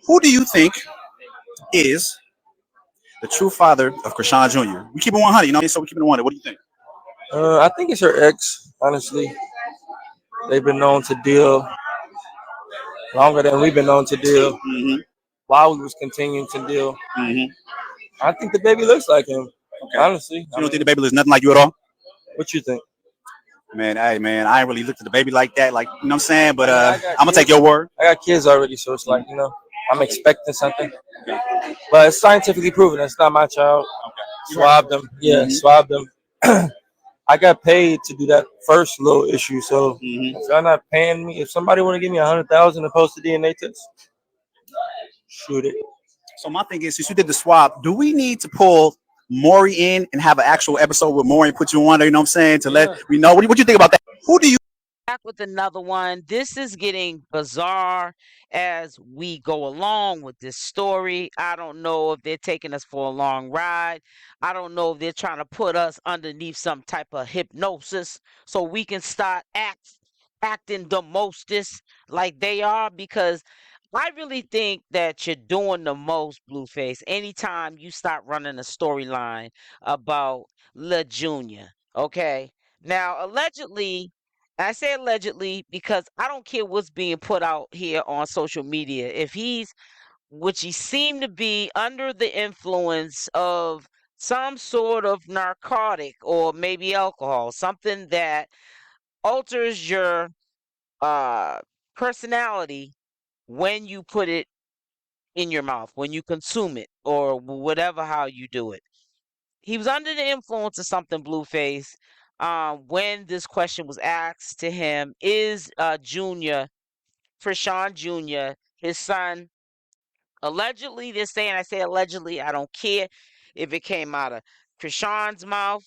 Who do you think is the true father of Chrisean Jr.? We keep it 100, you know what I mean? So we keep it 100. What do you think? I think it's her ex. Honestly, they've been known to deal longer than we've been known to deal. Mm-hmm. While we was continuing to deal, Mm-hmm. I think the baby looks like him. Okay. Honestly, So I you don't think mean, the baby is nothing like you at all? what you think? Man, hey, man, I ain't really looked at the baby like that. Like, you know what I'm saying? But I mean, I got I'm going to take kids. your word. I got kids already, so it's like I'm expecting something, but it's scientifically proven. It's not my child. Swab them, yeah, Mm-hmm. swab them. I got paid to do that first little issue, so Mm-hmm. if y'all not paying me, if somebody want to give me 100,000 to post a DNA test, shoot it. So my thing is, since you did the swap, do we need to pull Maury in and have an actual episode with Maury and put you on there? You know what I'm saying? To let Yeah. we know. What do you think about that? Who do you Back with another one. This is getting bizarre as we go along with this story. I don't know if they're taking us for a long ride. I don't know if they're trying to put us underneath some type of hypnosis so we can start acting the mostest like they are, because I really think that you're doing the most, Blueface, anytime you start running a storyline about La Junior. Okay. Now, allegedly, I say allegedly because I don't care what's being put out here on social media. If he's, which he seemed to be, under the influence of some sort of narcotic or maybe alcohol, something that alters your uh, personality when you put it in your mouth, when you consume it, or whatever how you do it. He was under the influence of something, Blueface. When this question was asked to him, is Junior, Chrisean Jr., his son, allegedly, they're saying, I say allegedly, I don't care if it came out of Chrisean's mouth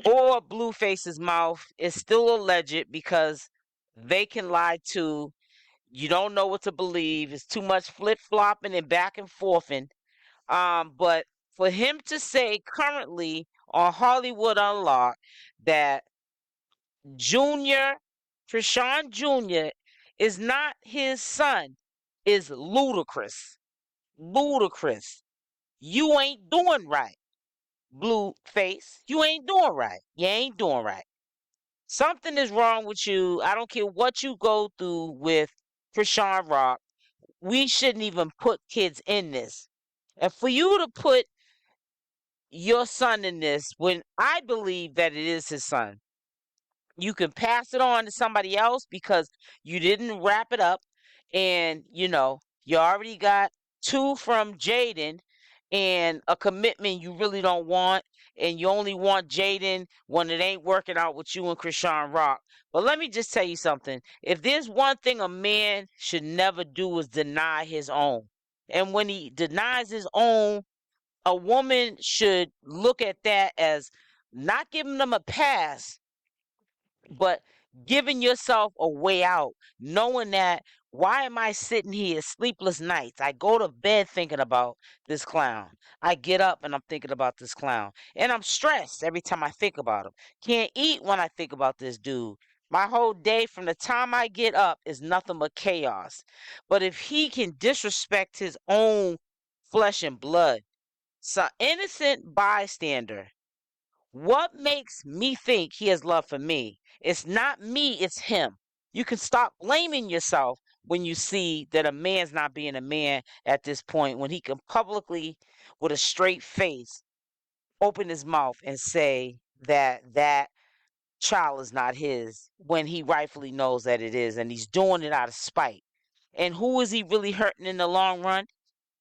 or Blueface's mouth, it's still alleged because they can lie too. You don't know what to believe. It's too much flip flopping and back and forthing. But for him to say currently on Hollywood Unlocked that Junior, Chrisean Jr. is not his son is ludicrous. Ludicrous. You ain't doing right, Blueface. You ain't doing right. You ain't doing right. Something is wrong with you. I don't care what you go through with Chrisean Rock. We shouldn't even put kids in this. And for you to put your son in this when I believe that it is his son, you can pass it on to somebody else because you didn't wrap it up, and you already got two from Jaidyn and a commitment you really don't want, and you only want Jaidyn when it ain't working out with you and Chrisean Rock. But let me just tell you something. If there's one thing a man should never do is deny his own. And when he denies his own, a woman should look at that as not giving them a pass, but giving yourself a way out, knowing that, why am I sitting here sleepless nights? I go to bed thinking about this clown. I get up and I'm thinking about this clown. And I'm stressed every time I think about him. Can't eat when I think about this dude. My whole day from the time I get up is nothing but chaos. But if he can disrespect his own flesh and blood, so innocent bystander, what makes me think he has love for me? It's not me, it's him. You can stop blaming yourself when you see that a man's not being a man at this point, when he can publicly, with a straight face, open his mouth and say that that child is not his when he rightfully knows that it is, and he's doing it out of spite. And who is he really hurting in the long run?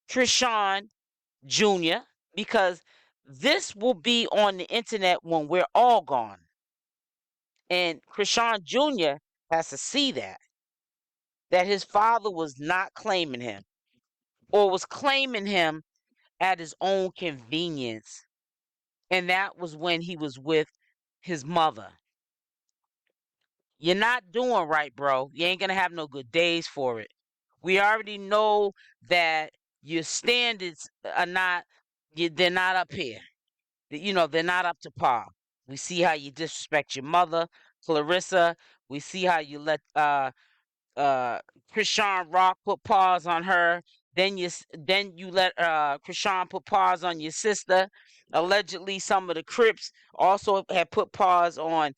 Chrisean Jr., because this will be on the internet when we're all gone. And Chrisean Jr. has to see that his father was not claiming him, or was claiming him at his own convenience. And that was when he was with his mother. You're not doing right, bro. You ain't gonna have no good days for it. We already know that your standards are not, they're not up here. They're not up to par. We see how you disrespect your mother, Clarissa. We see how you let uh Chrisean Rock put paws on her. Then you let Chrisean put paws on your sister. Allegedly, some of the Crips also had put paws on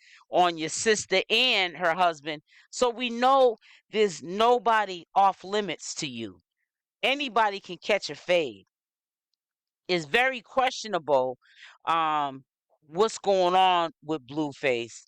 your sister and her husband. So we know there's nobody off limits to you. Anybody can catch a fade. It's very questionable what's going on with Blueface.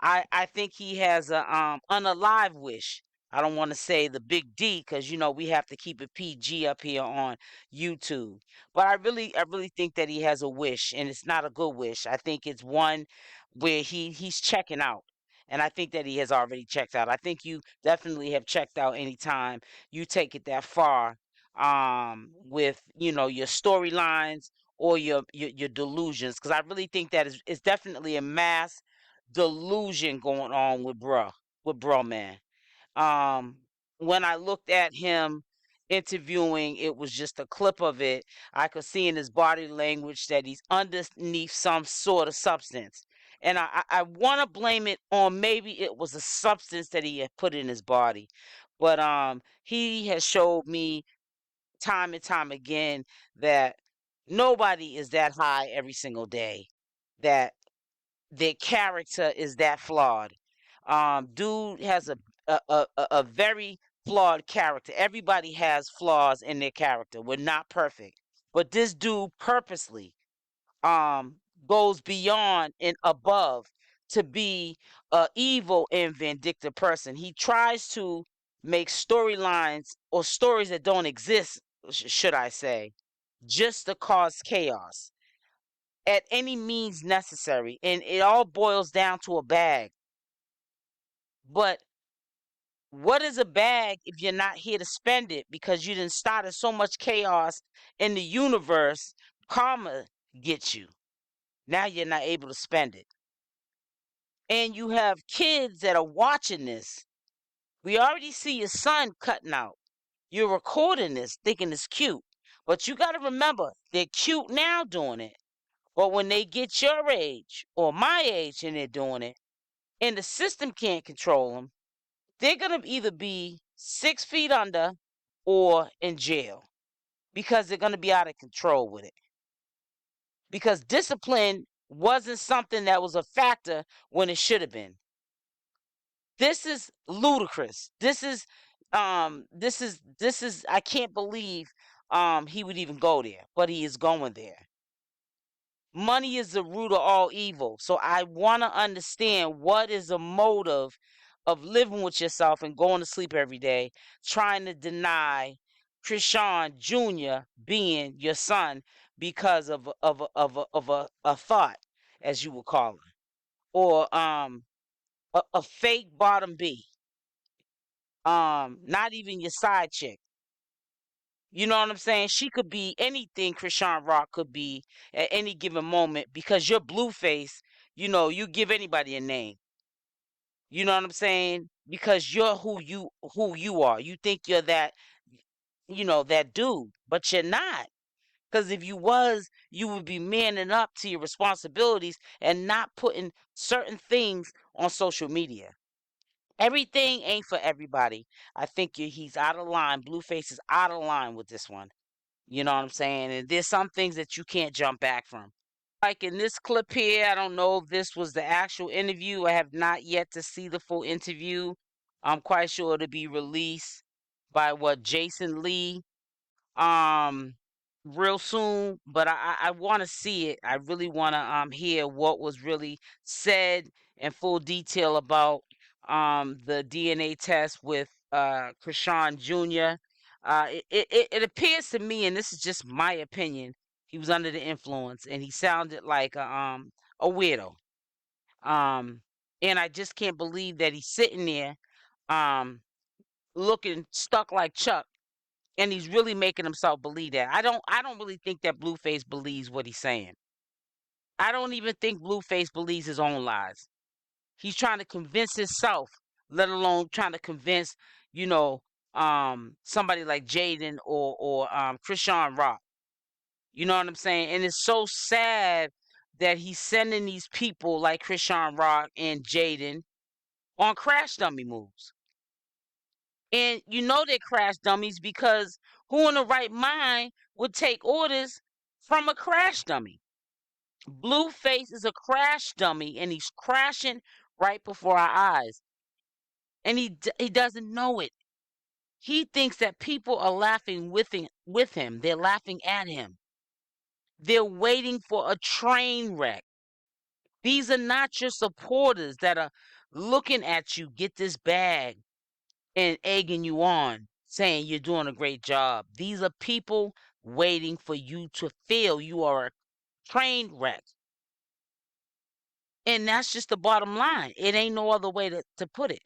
I think he has a unalive wish. I don't want to say the big D because we have to keep it PG up here on YouTube. But I really think that he has a wish, and it's not a good wish. I think it's one where he's checking out. And I think that he has already checked out. I think you definitely have checked out anytime you take it that far with your storylines or your delusions, because I really think that is definitely a mass delusion going on with bro man. um when I looked at him interviewing, it was just a clip of it. I could see in his body language that he's underneath some sort of substance, and I want to blame it on, maybe it was a substance that he had put in his body. But he has showed me time and time again that nobody is that high every single day, that their character is that flawed. Dude has a very flawed character. Everybody has flaws in their character. We're not perfect. But this dude purposely um goes beyond and above to be a evil and vindictive person. He tries to make storylines or stories that don't exist, should I say, just to cause chaos at any means necessary. And it all boils down to a bag. But what is a bag if you're not here to spend it because you didn't started so much chaos in the universe? Karma gets you. Now you're not able to spend it. And you have kids that are watching this. We already see your son cutting out. You're recording this thinking it's cute. But you got to remember, they're cute now doing it. But when they get your age or my age and they're doing it, and the system can't control them, they're going to either be 6 feet under or in jail because they're going to be out of control with it. Because discipline wasn't something that was a factor when it should have been. This is ludicrous. This is I can't believe he would even go there, but he is going there. Money is the root of all evil. So I want to understand what is the motive of living with yourself and going to sleep every day, trying to deny Chrisean Jr. being your son because of a thought, as you would call it, or a fake bottom B, not even your side chick. You know what I'm saying? She could be anything Chrisean Rock could be at any given moment because you're Blueface. You give anybody a name. You know what I'm saying? Because you're who you are. You think you're that dude, but you're not. Because if you was, you would be manning up to your responsibilities and not putting certain things on social media. Everything ain't for everybody. I think he's out of line. Blueface is out of line with this one. You know what I'm saying? And there's some things that you can't jump back from. Like in this clip here, I don't know if this was the actual interview. I have not yet to see the full interview. I'm quite sure it'll be released by Jason Lee um real soon, but I want to see it. I really want to hear what was really said in full detail about the DNA test with Chrisean Jr. It appears to me, and this is just my opinion, he was under the influence and he sounded like a weirdo. um and I just can't believe that he's sitting there um looking stuck like Chuck, and he's really making himself believe that. I don't really think that Blueface believes what he's saying. I don't even think Blueface believes his own lies. He's trying to convince himself, let alone trying to convince, you know, somebody like Jaidyn or Chrisean Rock. You know what I'm saying? And it's so sad that he's sending these people like Chrisean Rock and Jaidyn on crash dummy moves. And you know they're crash dummies because who in the right mind would take orders from a crash dummy? Blueface is a crash dummy, and he's crashing right before our eyes. And he doesn't know it. He thinks that people are laughing with him. They're laughing at him. They're waiting for a train wreck. These are not your supporters that are looking at you get this bag and egging you on, saying you're doing a great job. These are people waiting for you to feel you are a train wreck. And that's just the bottom line. It ain't no other way to put it.